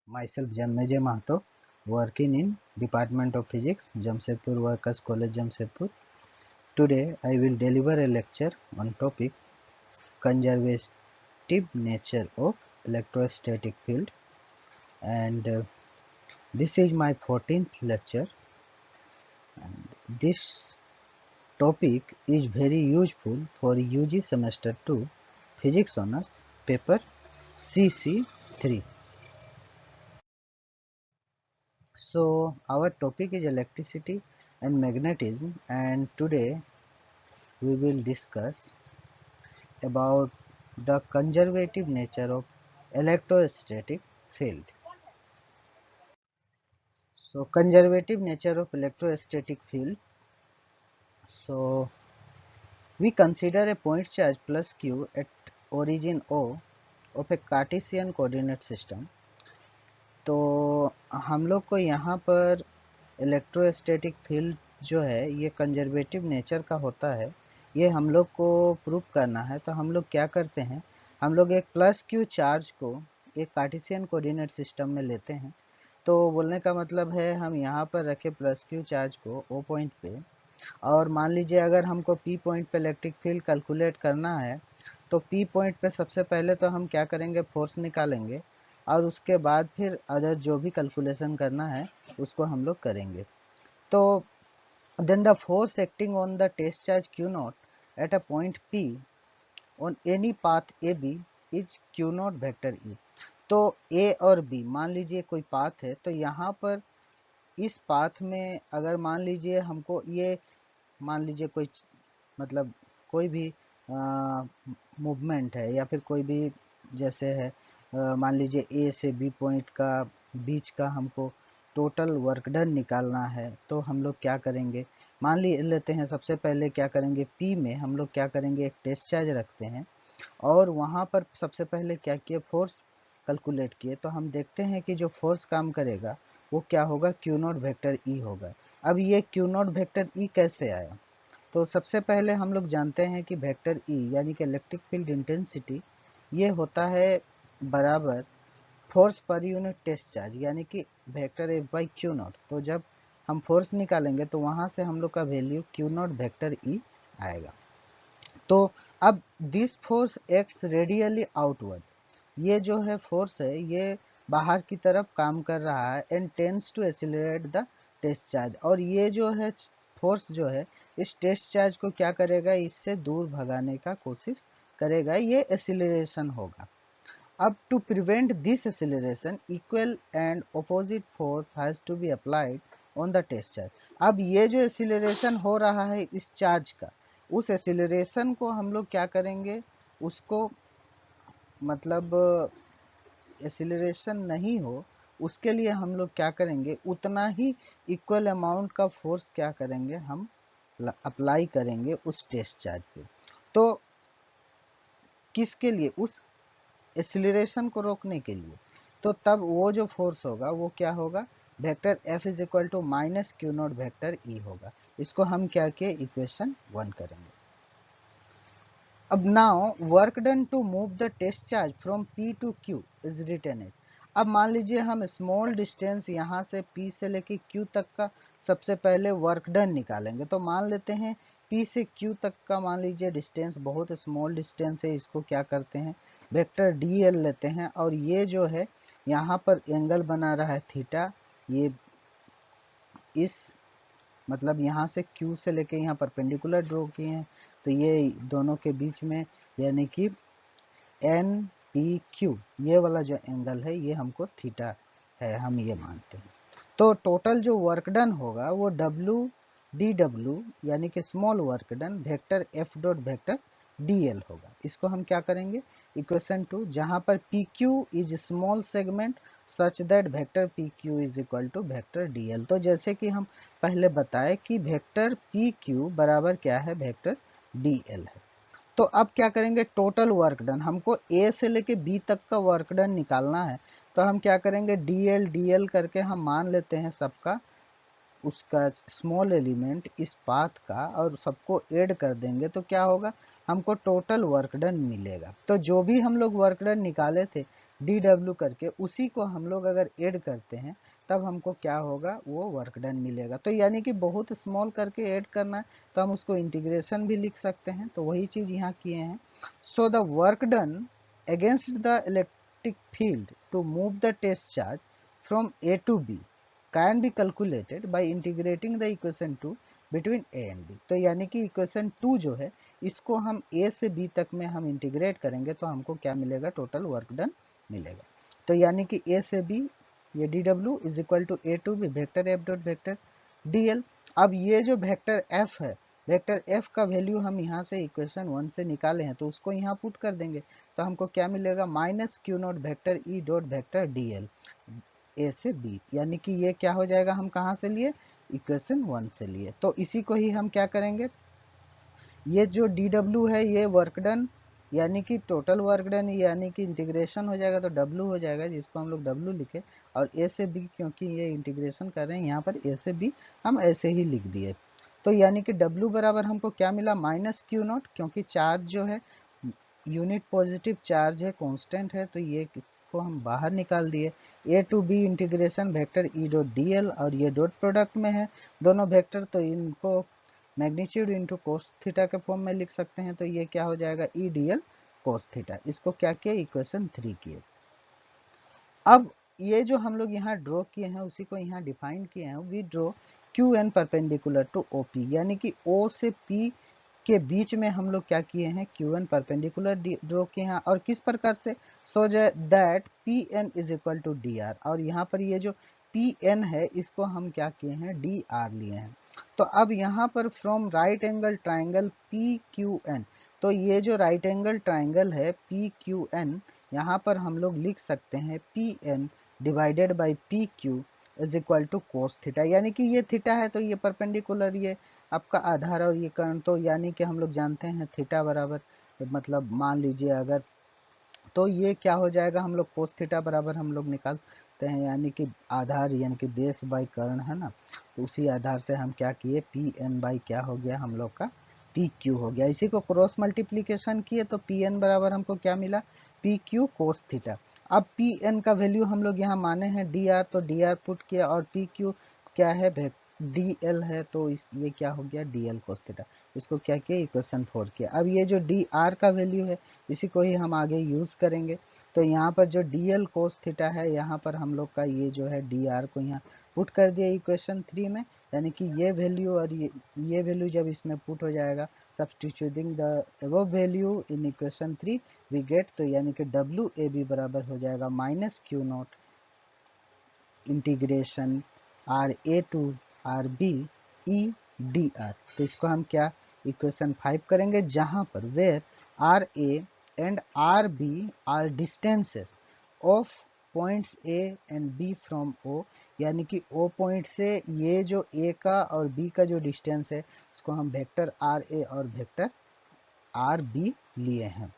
Myself Janmejay Mahato, working in Department of Physics, Jamshedpur Workers College, Jamshedpur. Today I will deliver a lecture on topic conservative nature of electrostatic field, and this is my 14th lecture, and this topic is very useful for UG semester 2 physics honors paper CC3. So our topic is electricity and magnetism, and today we will discuss about the conservative nature of electrostatic field. So conservative nature of electrostatic field. So we consider a point charge plus q at origin O of a Cartesian coordinate system. तो हम लोग को यहाँ पर electrostatic field जो है ये conservative nature का होता है, ये हम लोग को प्रूव करना है। तो हम लोग क्या करते हैं, हम लोग एक प्लस क्यू चार्ज को एक कार्टेशियन कोऑर्डिनेट सिस्टम में लेते हैं। तो बोलने का मतलब है हम यहाँ पर रखे प्लस क्यू चार्ज को ओ पॉइंट पे, और मान लीजिए अगर हमको पी पॉइंट पे इलेक्ट्रिक फील्ड कैलकुलेट करना है तो पी पॉइंट पे सबसे पहले तो हम क्या करेंगे, फोर्स निकालेंगे, और उसके बाद फिर अदर जो भी कैलकुलेशन करना है उसको हम लोग करेंगे। तो then the force acting on the test charge q naught at a point p on any path ab is q naught vector e। तो a और b मान लीजिए कोई पाथ है, तो यहाँ पर इस पाथ में अगर मान लीजिए हमको ये मान लीजिए कोई मतलब कोई भी मूवमेंट है या फिर कोई भी जैसे है मान लीजिए ए से बी पॉइंट का बीच का हमको टोटल वर्क डन निकालना है, तो हम लोग क्या करेंगे, मान लेते हैं सबसे पहले क्या करेंगे, पी में हम लोग क्या करेंगे, एक टेस्ट चार्ज रखते हैं और वहाँ पर सबसे पहले क्या किए, फोर्स कैलकुलेट किए। तो हम देखते हैं कि जो फोर्स काम करेगा वो क्या होगा, क्यू नॉट वेक्टर ई होगा। अब ये क्यू नॉट वेक्टर ई कैसे आया, तो सबसे पहले हम लोग जानते हैं कि वेक्टर ई यानी कि इलेक्ट्रिक फील्ड इंटेंसिटी ये होता है बराबर force per unit test charge यानी कि vector F by Q not. तो जब हम फोर्स निकालेंगे तो वहाँ से हम लोग का वैल्यू क्यू नॉट वेक्टर ई आएगा। तो अब this force acts radially outward, ये जो है फोर्स है ये बाहर की तरफ काम कर रहा है and tends to accelerate the test charge, और ये जो है फोर्स जो है इस टेस्ट चार्ज को क्या करेगा, इससे दूर भगाने का कोशिश करेगा, ये एक्सीलरेशन होगा। अब to prevent this acceleration equal and opposite force has to be applied on the test charge. अब ये जो एक्सीलरेशन हो रहा है इस चार्ज का, उस एक्सीलरेशन को हम लोग क्या करेंगे, उसको मतलब एक्सीलरेशन नहीं हो उसके लिए हम लोग क्या करेंगे, उतना ही इक्वल अमाउंट का फोर्स क्या करेंगे, हम अप्लाई करेंगे उस टेस्ट चार्ज पे। तो किसके लिए, उस एक्सीलरेशन को रोकने के लिए। तो तब वो जो फोर्स होगा वो क्या होगा, vector F is equal to minus Q naught vector E होगा। इसको हम क्या किए, इक्वेशन 1 करेंगे। अब now work done to move the test charge from P to Q is written as. अब मान लीजिए हम स्मॉल डिस्टेंस यहाँ से P से लेके Q तक का सबसे पहले वर्क डन निकालेंगे। तो मान लेते हैं P से Q तक का मान लीजिए डिस्टेंस बहुत स्मॉल डिस्टेंस है, इसको क्या करते हैं, वेक्टर DL लेते हैं, और ये जो है यहाँ पर एंगल बना रहा है थीटा, ये इस मतलब यहाँ से Q से लेके यहाँ परपेंडिकुलर ड्रॉ किए हैं, तो ये दोनों के बीच में यानी कि एन पी क्यू ये वाला जो एंगल है ये हमको थीटा है, हम ये मानते हैं। तो टोटल जो वर्क डन होगा वो डब्ल्यू डी डब्ल्यू यानी कि small work done vector F dot vector D L होगा। इसको हम क्या करेंगे, इक्वेशन 2 जहाँ पर P Q is small segment such that vector P Q is equal to vector D L. तो जैसे कि हम पहले बताए कि वेक्टर पी क्यू बराबर क्या है, वेक्टर डी एल है। तो अब क्या करेंगे, टोटल वर्क डन हमको ए से लेके बी तक का वर्क डन निकालना है। तो हम क्या करेंगे, डी एल करके हम मान लेते हैं सबका उसका स्मॉल एलिमेंट इस पाथ का, और सबको ऐड कर देंगे तो क्या होगा, हमको टोटल वर्क डन मिलेगा। तो जो भी हम लोग वर्क डन निकाले थे डी डब्ल्यू करके उसी को हम लोग अगर ऐड करते हैं तब हमको क्या होगा, वो वर्क डन मिलेगा। तो यानी कि बहुत स्मॉल करके ऐड करना है तो हम उसको इंटीग्रेशन भी लिख सकते हैं, तो वही चीज़ यहाँ किए हैं। So the work done against the electric field to move the test charge from A to B can be calculated by integrating the equation 2 between A and B. तो यानी कि इक्वेशन 2 जो है इसको हम ए से बी तक में हम इंटीग्रेट करेंगे तो हमको क्या मिलेगा, टोटल वर्क डन मिलेगा। तो यानी कि ए से बी ये D W is equal to A to B vector F dot vector D L. अब ये जो वेक्टर एफ है, वेक्टर एफ का वैल्यू हम यहाँ से इक्वेशन 1 से निकाले हैं तो उसको यहाँ पुट कर देंगे तो हमको क्या मिलेगा, minus Q naught vector E dot vector D L A से बी। यानी कि ये क्या हो जाएगा, हम कहाँ से लिए, इक्वेशन 1 से लिए। तो इसी को ही हम क्या करेंगे, ये जो डी डब्ल्यू है ये वर्क डन यानी कि टोटल वर्क डन यानी कि इंटीग्रेशन हो जाएगा तो डब्ल्यू हो जाएगा, जिसको हम लोग डब्ल्यू लिखे। और ए से बी क्योंकि ये इंटीग्रेशन कर रहे हैं यहाँ पर ए से बी हम ऐसे ही लिख दिए। तो यानी कि डब्ल्यू बराबर हमको क्या मिला, माइनस क्यू नॉट, क्योंकि चार्ज जो है यूनिट पॉजिटिव चार्ज है, कांस्टेंट है, तो ये किसको हम बाहर निकाल दिए। A to B integration vector E dot D L, और ये डॉट प्रोडक्ट में है दोनों वेक्टर तो इनको मैग्नीट्यूड इंटू कोस थीटा के फॉर्म में लिख सकते हैं। तो ये क्या हो जाएगा, E D L cos theta. इसको क्या किया, इक्वेशन 3 किए। अब ये जो हम लोग यहाँ ड्रॉ किए हैं उसी को यहाँ डिफाइन किए हैं, we draw Q N perpendicular to O P, यानी कि ओ से पी के बीच में हम लोग क्या किए हैं, क्यू एन परपेंडिकुलर ड्रॉ किए हैं। और किस प्रकार से, so that P N is equal to D R, और यहाँ पर ये जो पी एन है इसको हम क्या किए हैं, डी आर लिए हैं। तो अब यहाँ पर from right angle triangle P Q N, तो ये जो राइट एंगल ट्राइंगल है पी क्यू एन, यहाँ पर हम लोग लिख सकते हैं P N divided by P Q is equal to cos theta. यानी कि ये थीटा है तो ये परपेंडिकुलर ये आपका आधार और ये कर्ण, तो यानी कि हम लोग जानते हैं थीटा बराबर, मतलब मान लीजिए अगर, तो ये क्या हो जाएगा, हम लोग कोस थीटा बराबर हम लोग निकालते हैं, यानी कि आधार यानी कि बेस बाई कर्ण है ना, तो उसी आधार से हम क्या किए, पी एन बाई क्या हो गया हम लोग का, पी क्यू हो गया। इसी को क्रॉस मल्टीप्लीकेशन किए तो पी एन बराबर हमको क्या मिला, पी क्यू कोस थीटा। अब पी एन का वैल्यू हम लोग यहाँ माने हैं डी आर, तो डी आर पुट किया, और पी क्यू क्या है, डी एल है, तो ये क्या हो गया, डी एल कोस थीटा। इसको क्या किया, इक्वेशन 4 किया। अब ये जो डी आर का वैल्यू है इसी को ही हम आगे यूज करेंगे। तो यहाँ पर जो डी एल कोस थीटा है, यहाँ पर हम लोग का ये जो है डी आर को यहाँ पुट कर दिया इक्वेशन 3 में, यानी कि ये वैल्यू और ये वैल्यू जब इसमें पुट हो जाएगा, substituting the above value in equation 3 we get, तो यानी कि डब्ल्यू ए बी बराबर हो जाएगा minus Q naught integration are A to r B E d r. तो इसको हम क्या, इक्वेशन 5 करेंगे, जहां पर where r A and r B are distances of points A and B from O, यानी कि ओ पॉइंट से ये जो ए का और बी का जो डिस्टेंस है इसको हम वेक्टर आर ए और वेक्टर आर बी लिए हैं।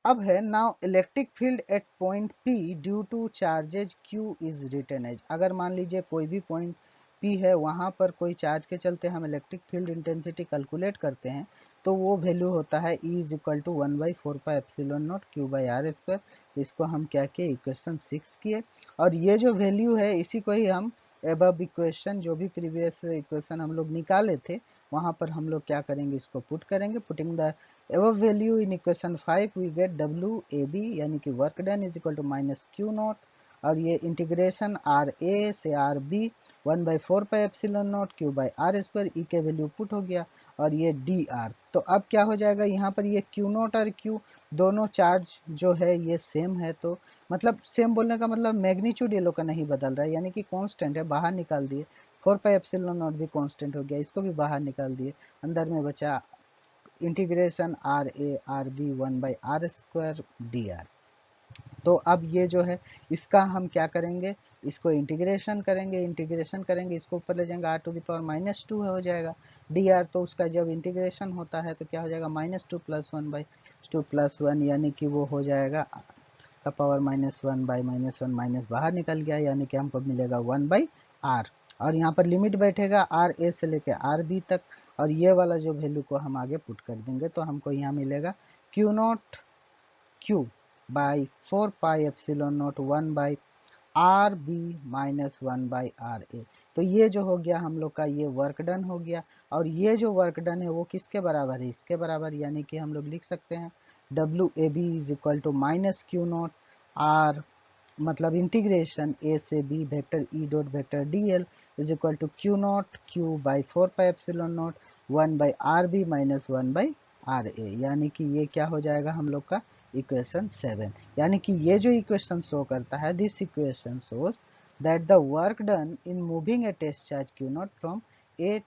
अब है now electric field at point P due to charges q is written as, अगर मान लीजिए कोई भी पॉइंट पी है वहाँ पर कोई चार्ज के चलते हम इलेक्ट्रिक फील्ड इंटेंसिटी कैलकुलेट करते हैं तो वो वैल्यू होता है E is equal to 1/4 epsilon naught Q by are square. इसको हम क्या किए, इक्वेशन 6 किए, और ये जो वैल्यू है इसी को ही हम एबव इक्वेशन जो भी प्रीवियस इक्वेशन हम लोग निकाले थे वहाँ पर हम लोग क्या करेंगे, इसको पुट करेंगे। Putting the above value in equation 5 we get WAB यानी कि work done is equal to minus Q naught, और ये इंटीग्रेशन आर ए से R B 1/4 epsilon naught Q by are square, E के वैल्यू पुट हो गया, और ये डी आर। तो अब क्या हो जाएगा, यहाँ पर ये क्यू नॉट और क्यू दोनों चार्ज जो है ये सेम है, तो मतलब सेम बोलने का मतलब मैग्नीट्यूड ये लोग का नहीं बदल रहा है, यानी कि कांस्टेंट है, बाहर निकाल दिए। 4 एप्सिलॉन नॉट भी कांस्टेंट हो गया, इसको भी बाहर निकाल दिए, अंदर में बचा integration are A r B 1/r square d r. तो अब ये जो है इसका हम क्या करेंगे, इसको इंटीग्रेशन करेंगे, इंटीग्रेशन करेंगे इसको ऊपर ले जाएंगे, r⁻² हो जाएगा डी आर। तो उसका जब इंटीग्रेशन होता है तो क्या हो जाएगा, -2 + 1/2 + 1, यानी कि वो हो जाएगा का पावर -1/-1 माइनस बाहर निकल गया, यानी कि हमको मिलेगा 1/r। और यहाँ पर लिमिट बैठेगा आर ए से लेके आर बी तक, और ये वाला जो वैल्यू को हम आगे पुट कर देंगे तो हमको यहाँ मिलेगा Q naught Q by 4 pi epsilon naught 1 by R B minus 1 by R A. तो ये जो हो गया हम लोग का ये वर्क डन हो गया, और ये जो वर्क डन है वो किसके बराबर है, इसके बराबर, यानी कि हम लोग लिख सकते हैं W A B is equal to minus Q naught R, मतलब इंटीग्रेशन ए से B vector E dot vector D L is equal to Q naught Q by 4 pi epsilon naught 1 by R B minus 1 by R A, यानी कि ये क्या हो जाएगा हम लोग का इक्वेशन 7। यानी कि ये जो इक्वेशन शो करता है, this equation shows that the work done in moving a test charge q naught from A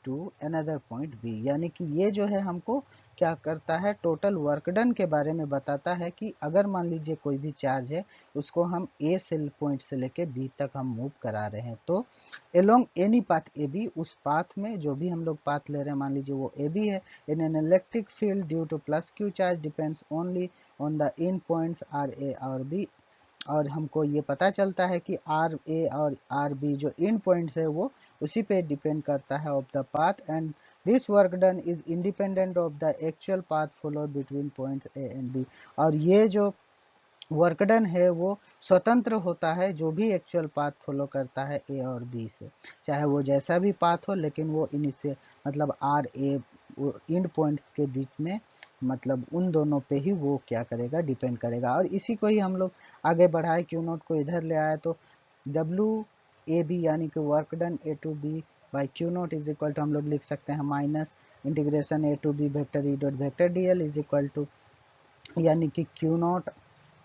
to another point B, यानी कि ये जो है हमको क्या करता है, टोटल वर्क डन के बारे में बताता है कि अगर मान लीजिए कोई भी चार्ज है उसको हम ए से पॉइंट से लेके बी तक हम मूव करा रहे हैं, तो along any path A B, उस पाथ में जो भी हम लोग पाथ ले रहे हैं, मान लीजिए वो ए बी है, in an electric field due to plus Q charge depends only on the end points R A और बी, और हमको ये पता चलता है कि आर ए और आर बी जो इन पॉइंट्स है वो उसी पे डिपेंड करता है of the path, and this work done is independent of the actual path followed between points A and B, और ये जो वर्क डन है वो स्वतंत्र होता है जो भी एक्चुअल पाथ फॉलो करता है ए और बी से, चाहे वो जैसा भी पाथ हो, लेकिन वो इनसे मतलब आर ए इंड पॉइंट्स के बीच में, मतलब उन दोनों पे ही वो क्या करेगा, डिपेंड करेगा। और इसी को ही हम लोग आगे बढ़ाए, क्यू नोट को इधर ले आए, तो डब्ल्यू ए बी यानी कि work done A to B by q naught is equal to हम लोग लिख सकते हैं minus integration A to B vector E dot vector D L is equal to, यानी कि क्यू नोट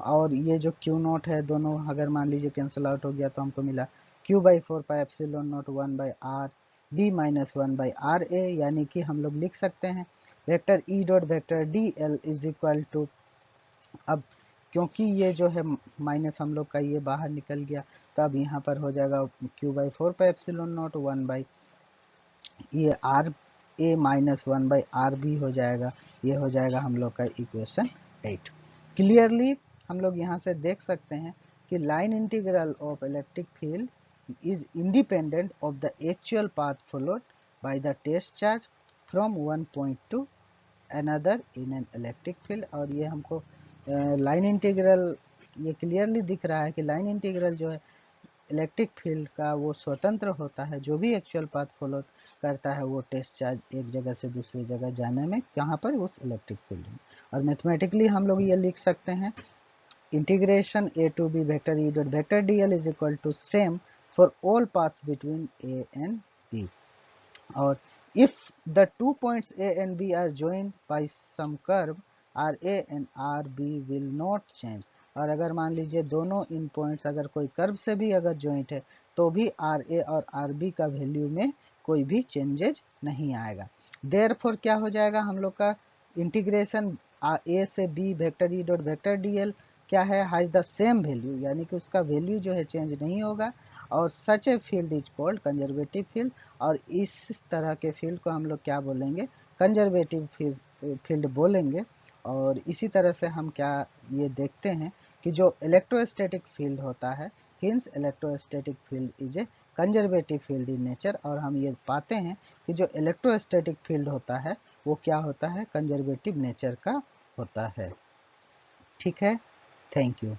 और ये जो क्यू नोट है दोनों अगर मान लीजिए कैंसिल आउट हो गया तो हमको मिला Q by 4 pi epsilon naught 1 by R B minus 1 by R A, यानी कि हम लोग लिख सकते हैं vector E dot vector D L is equal to, अब क्योंकि ये जो है माइनस हम लोग का ये बाहर निकल गया, तो अब यहाँ पर हो जाएगा Q by 4 pi epsilon naught 1 by ये R A minus 1 by R B हो जाएगा, ये हो जाएगा हम लोग का इक्वेशन 8। क्लियरली हम लोग यहाँ से देख सकते हैं कि line integral of electric field is independent of the actual path followed by the test charge from one point to another in an electric field, और ये हमको लाइन इंटीग्रल ये क्लियरली दिख रहा है कि लाइन इंटीग्रल जो है इलेक्ट्रिक फील्ड का वो स्वतंत्र होता है, जो भी एक्चुअल पाथ फॉलो करता है वो टेस्ट चार्ज एक जगह से दूसरी जगह जाने में, कहाँ पर, उस इलेक्ट्रिक फील्ड में। और मैथमेटिकली हम लोग ये लिख सकते हैं integration A to B vector E dot vector D L is equal to same for all paths between A and B, और if the 2 points A and B are joined by some curve RA and RB will not change, और अगर मान लीजिए दोनों इन points अगर कोई curve से भी अगर जॉइंट है तो भी RA और RB का वैल्यू में कोई भी चेंजेज नहीं आएगा। देयरफॉर क्या हो जाएगा हम लोग का इंटीग्रेशन ए से B vector E dot vector D l क्या है, हैज द सेम वैल्यू, यानी कि उसका वैल्यू जो है चेंज नहीं होगा, और such a field is called conservative field, और इस तरह के फील्ड को हम लोग क्या बोलेंगे, कंजर्वेटिव फील्ड बोलेंगे। और इसी तरह से हम क्या ये देखते हैं कि जो इलेक्ट्रोस्टैटिक फील्ड होता है, hints electrostatic field is a conservative field in nature, और हम ये पाते हैं कि जो इलेक्ट्रोस्टैटिक फील्ड होता है वो क्या होता है, कंजर्वेटिव नेचर का होता है। ठीक है, थैंक यू।